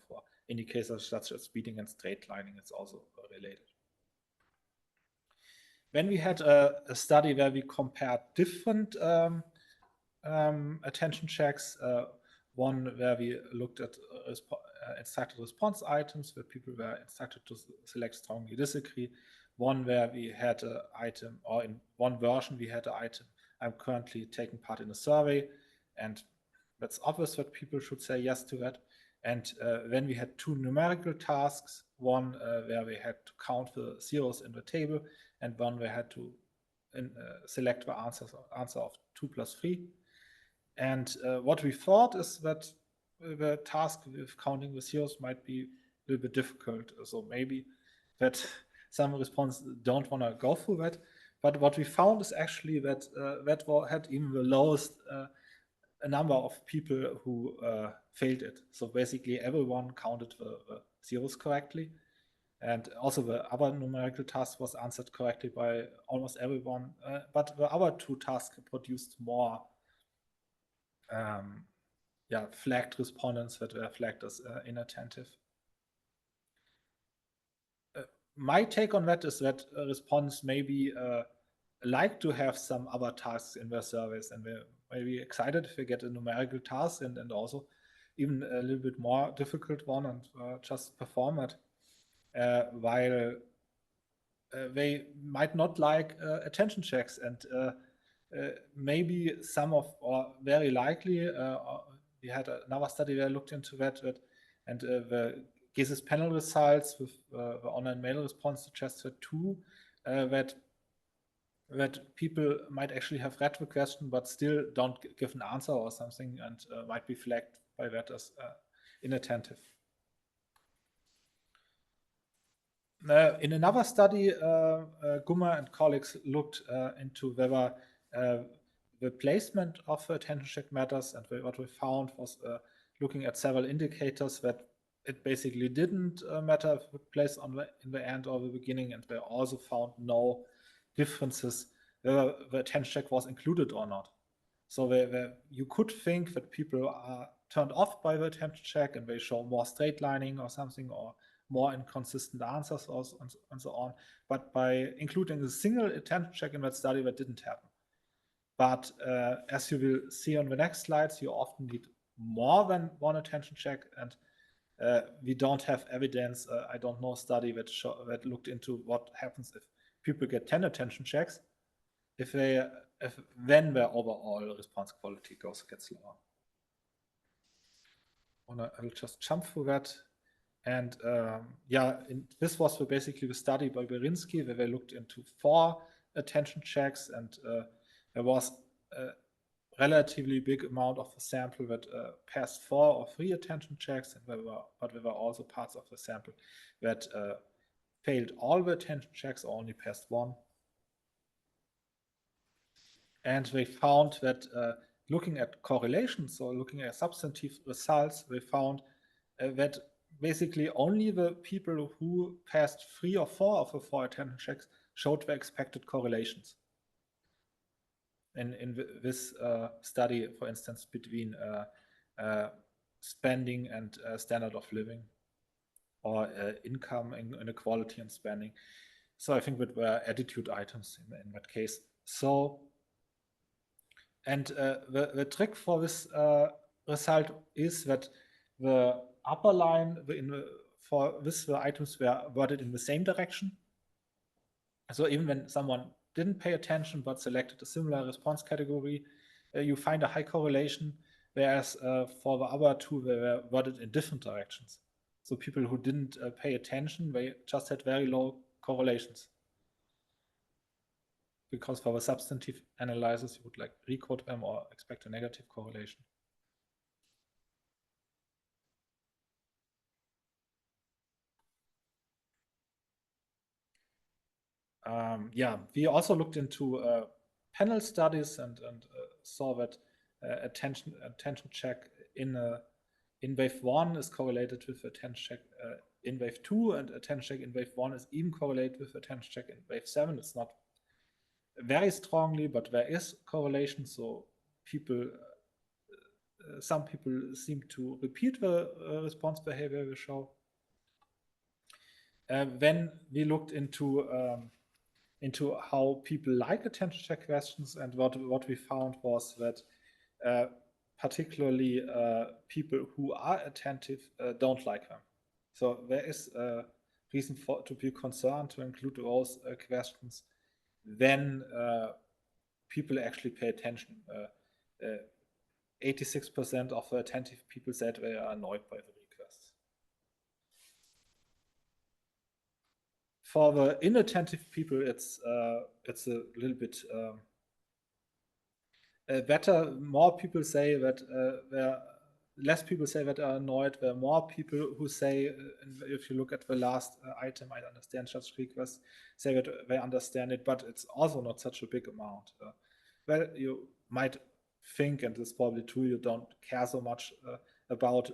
indicators such as speeding and straight lining. It's also related. Then we had a study where we compared different attention checks. One where we looked at instructed response items where people were instructed to select strongly disagree. One where we had an item, or in one version we had an item, I'm currently taking part in a survey, and that's obvious that people should say yes to that. And then we had two numerical tasks, one where we had to count the zeros in the table, and one we had to select the answer of 2 plus 3. And what we thought is that the task with counting the zeros might be a little bit difficult. So maybe that some respondents don't want to go through that. But what we found is actually that that had even the lowest a number of people who failed it. So basically everyone counted the zeros correctly. And also the other numerical task was answered correctly by almost everyone. But the other two tasks produced more flagged respondents that were flagged as inattentive. My take on that is that respondents maybe like to have some other tasks in their surveys, and they're maybe excited if they get a numerical task and also even a little bit more difficult one and just perform it, while they might not like attention checks, and maybe some of, or very likely, we had another study that looked into that, and the GESIS panel results with the online mail response suggested too, that people might actually have read the question but still don't give an answer or something, and might be flagged by that as inattentive. In another study, Gummer and colleagues looked into whether the placement of the attention check matters, and what we found was looking at several indicators that it basically didn't matter if it placed in the end or the beginning, and they also found no differences whether the attention check was included or not. So you could think that people are turned off by the attention check and they show more straight lining or something, or more inconsistent answers and so on. But by including a single attention check in that study, that didn't happen. But as you will see on the next slides, you often need more than one attention check, and we don't have evidence. I don't know a study that looked into what happens if people get 10 attention checks, then their overall response quality gets lower. I will just jump through that. And this was basically the study by Berinsky, where they looked into 4 attention checks, and there was a relatively big amount of the sample that passed 4 or 3 attention checks, and but there were also parts of the sample that failed all the attention checks or only passed 1. And they found that looking at correlations, or looking at substantive results, they found that basically only the people who passed 3 or 4 of the 4 attention checks showed the expected correlations. In this study, for instance, between spending and standard of living, or income, inequality, and spending. So I think that were attitude items in that case. So, and the trick for this result is that the upper line for this, the items were worded in the same direction. So even when someone didn't pay attention but selected a similar response category, you find a high correlation, whereas for the other 2, they were worded in different directions. So people who didn't pay attention, they just had very low correlations. Because for the substantive analysis, you would like recode them or expect a negative correlation. We also looked into panel studies and saw that attention check in wave 1 is correlated with attention check in wave 2, and attention check in wave 1 is even correlated with attention check in wave 7. It's not very strongly, but there is correlation. So some people seem to repeat the response behavior we show. Then we looked into how people like attention check questions, and what we found was that particularly people who are attentive don't like them. So there is a reason to be concerned to include those questions when people actually pay attention. 86% of the attentive people said they are annoyed by the requests. For the inattentive people, it's a little bit better. More people say that less people say that are annoyed. There are more people who say, if you look at the last item, I understand such requests, say that they understand it, but it's also not such a big amount. Well, you might think, and this is probably true, you don't care so much about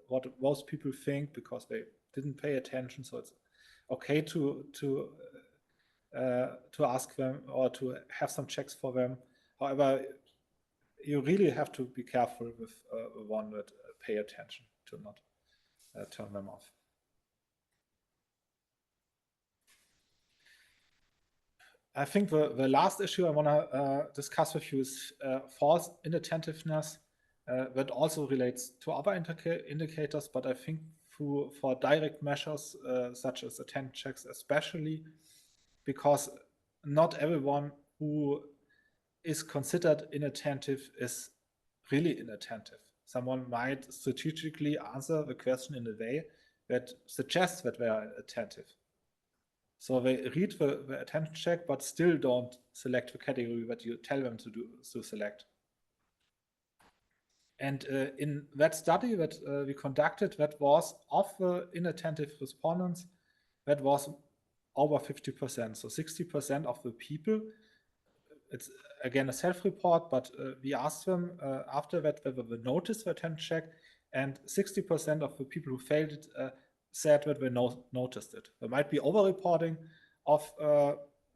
what most people think because they didn't pay attention. So it's okay to ask them or to have some checks for them. However, you really have to be careful with one that pay attention to not turn them off. I think the last issue I want to discuss with you is false inattentiveness. That also relates to other indicators, but I think for direct measures such as attention checks especially, because not everyone who is considered inattentive is really inattentive. Someone might strategically answer the question in a way that suggests that they are attentive. So they read the attention check, but still don't select the category that you tell them to select. And in that study that we conducted, that was of the inattentive respondents, that was over 50%. So 60% of the people, it's again a self-report, but we asked them after that whether they noticed the attention check, and 60% of the people who failed it said that they noticed it. There might be over-reporting of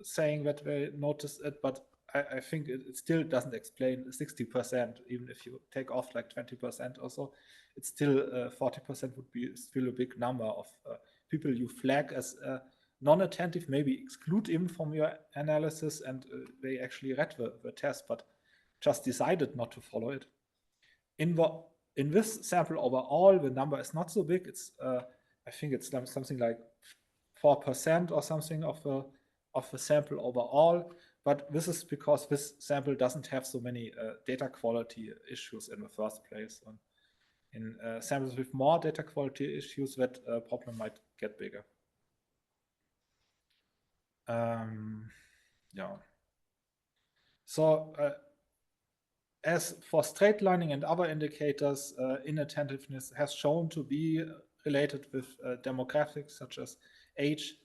saying that they noticed it, but I think it still doesn't explain 60%, even if you take off like 20% or so. It's still 40% would be still a big number of people you flag as non-attentive, maybe exclude him from your analysis, and they actually read the test, but just decided not to follow it. In this sample overall, the number is not so big. It's I think it's something like 4% or something of the sample overall. But this is because this sample doesn't have so many data quality issues in the first place. And in samples with more data quality issues, that problem might get bigger. Yeah. So as for straight lining and other indicators, inattentiveness has shown to be related with demographics such as age.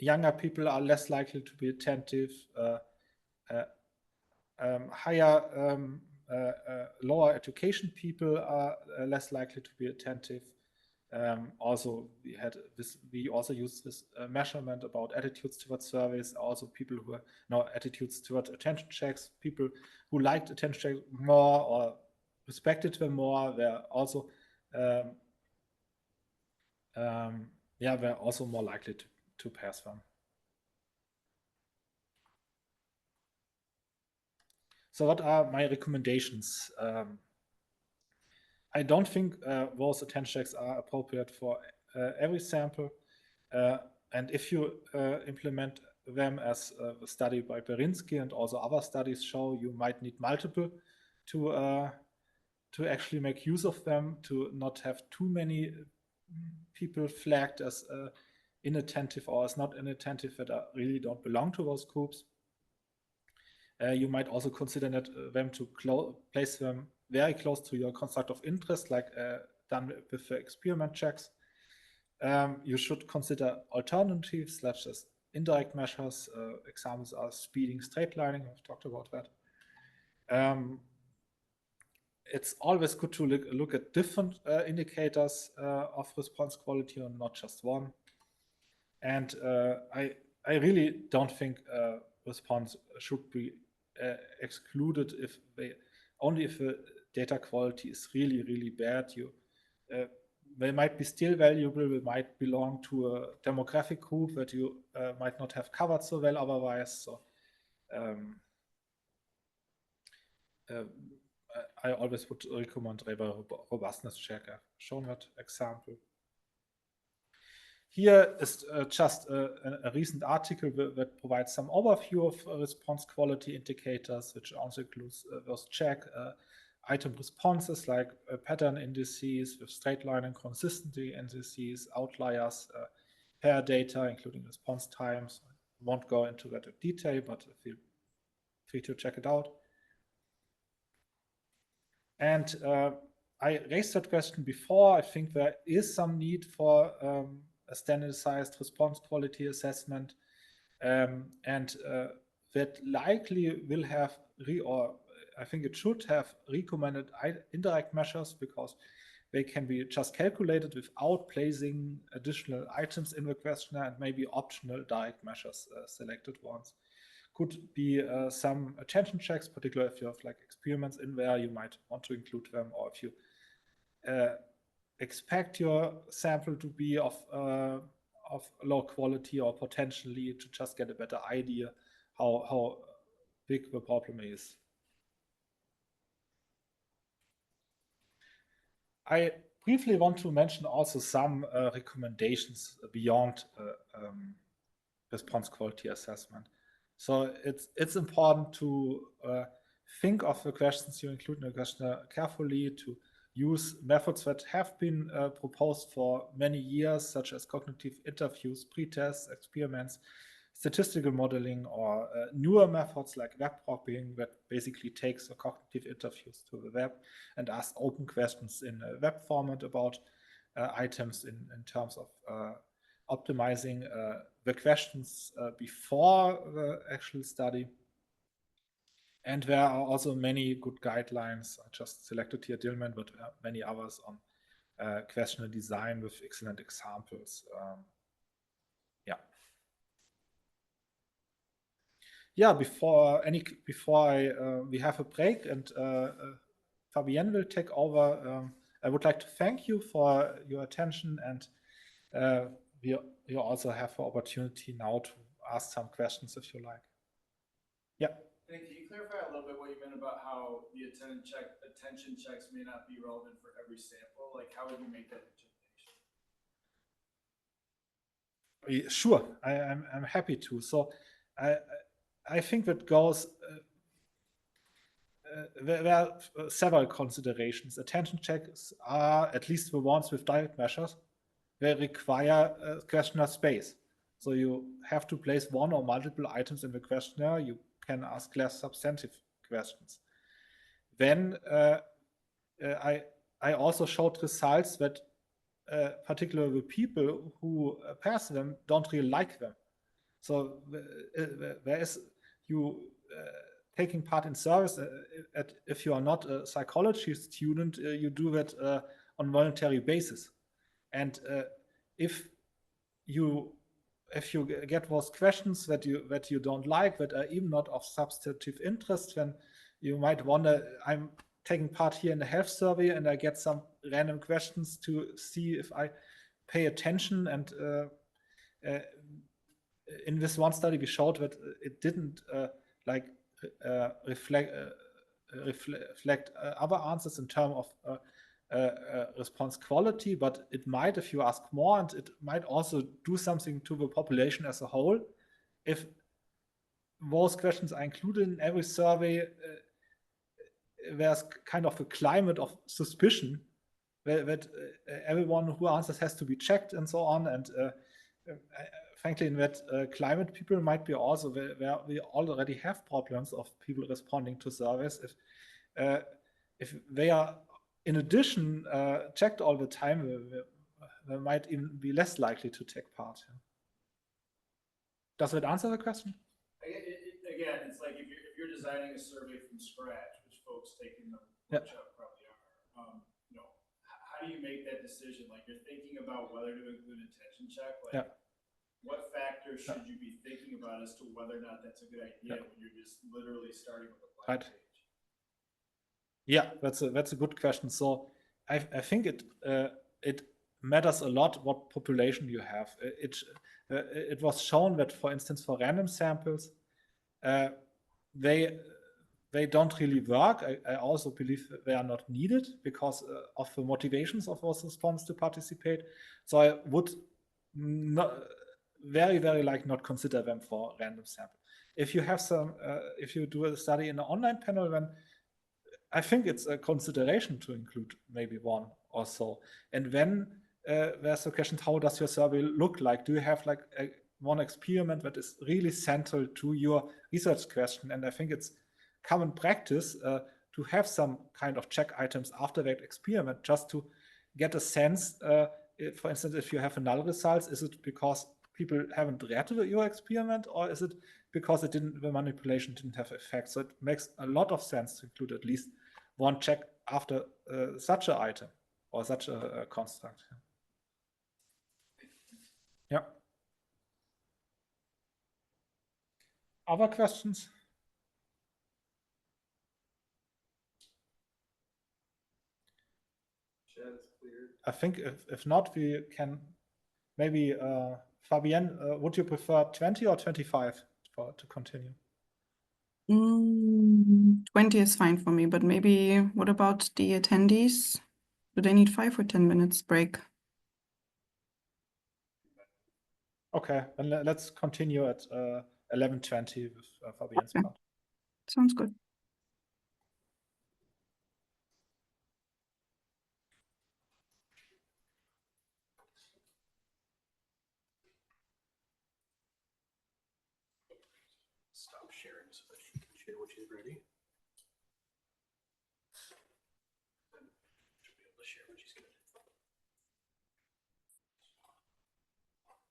Younger people are less likely to be attentive. Lower education people are less likely to be attentive. Also, we also use this measurement about attitudes towards surveys. Also, people who are now attitudes towards attention checks, people who liked attention checks more or respected them more, they're also they're also more likely to pass them. So what are my recommendations? I don't think those attention checks are appropriate for every sample. And if you implement them as a study by Berinsky and also other studies show, you might need multiple to actually make use of them, to not have too many people flagged as inattentive or as not inattentive that really don't belong to those groups. You might also consider them to place them very close to your construct of interest, like done with the experiment checks. You should consider alternatives such as indirect measures. Examples are speeding, straight lining. I've talked about that. It's always good to look at different indicators of response quality and not just one. And I really don't think response should be excluded if the data quality is really, really bad. They might be still valuable. They might belong to a demographic group that you might not have covered so well otherwise. So I always would recommend a robustness check. I've shown that example. Here is just a recent article that provides some overview of response quality indicators, which also includes those check item responses like pattern indices with straight line and consistency indices, outliers, pair data, including response times. I won't go into that in detail, but feel free to check it out. And I raised that question before. I think there is some need for a standardized response quality assessment. And that likely will have or I think it should have recommended indirect measures, because they can be just calculated without placing additional items in the questionnaire, and maybe optional direct measures, selected ones. Could be some attention checks, particularly if you have like experiments in there, you might want to include them, or if you expect your sample to be of low quality, or potentially to just get a better idea how big the problem is. I briefly want to mention also some recommendations beyond response quality assessment. So it's important to think of the questions you include in the questionnaire carefully, to use methods that have been proposed for many years, such as cognitive interviews, pre-tests, experiments, statistical modeling, or newer methods like web propping, that basically takes the cognitive interviews to the web and asks open questions in a web format about items in terms of optimizing the questions before the actual study. And there are also many good guidelines. I just selected here Dillman, but many others on questionnaire design with excellent examples. Before we have a break and Fabienne will take over, I would like to thank you for your attention, and you also have the opportunity now to ask some questions if you like. Yeah. And can you clarify a little bit what you meant about how the attention checks may not be relevant for every sample? Like, how would you make that determination? Sure, I'm happy to. So I think that goes. There are several considerations. Attention checks are, at least the ones with direct measures, they require questionnaire space. So you have to place one or multiple items in the questionnaire. You can ask less substantive questions. Then I also showed results that particularly the people who pass them don't really like them. So there is you taking part in service. If you are not a psychology student, you do that on voluntary basis. And if you get those questions that you don't like, that are even not of substantive interest, then you might wonder, I'm taking part here in the health survey and I get some random questions to see if I pay attention. And in this one study, we showed that it didn't reflect other answers in terms of response quality, but it might, if you ask more, and it might also do something to the population as a whole. If those questions are included in every survey, there's kind of a climate of suspicion that everyone who answers has to be checked and so on. And frankly, in that climate, people might be also where we already have problems of people responding to surveys. If they are in addition checked all the time, they might even be less likely to take part. Does that answer the question? Again, it's like if you're designing a survey from scratch, which folks taking the workshop probably are, how do you make that decision? Like, you're thinking about whether to include an attention check. Like, what factors should you be thinking about as to whether or not that's a good idea when you're just literally starting with a blank page? Yeah, that's a good question. So I think it matters a lot what population you have. It was shown that, for instance, for random samples, they don't really work. I also believe they are not needed because of the motivations of those response to participate. So I would very not consider them for random sample. If you have if you do a study in an online panel, then I think it's a consideration to include maybe one or so. And then there's the question, how does your survey look like? Do you have like one experiment that is really central to your research question? And I think it's common practice to have some kind of check items after that experiment, just to get a sense. For instance, if you have null results, is it because people haven't read your experiment, or is it because the manipulation didn't have effect. So it makes a lot of sense to include at least one check after such an item or such a construct. Yeah. Other questions? Chat is clear. I think if not, we can maybe, Fabienne, would you prefer 20 or 25 to continue? 20 is fine for me, but maybe what about the attendees? Do they need 5 or 10 minutes break? Okay, then let's continue at 11:20 with Fabienne's Okay. part. Sounds good. Stop sharing so that she can share when she's ready.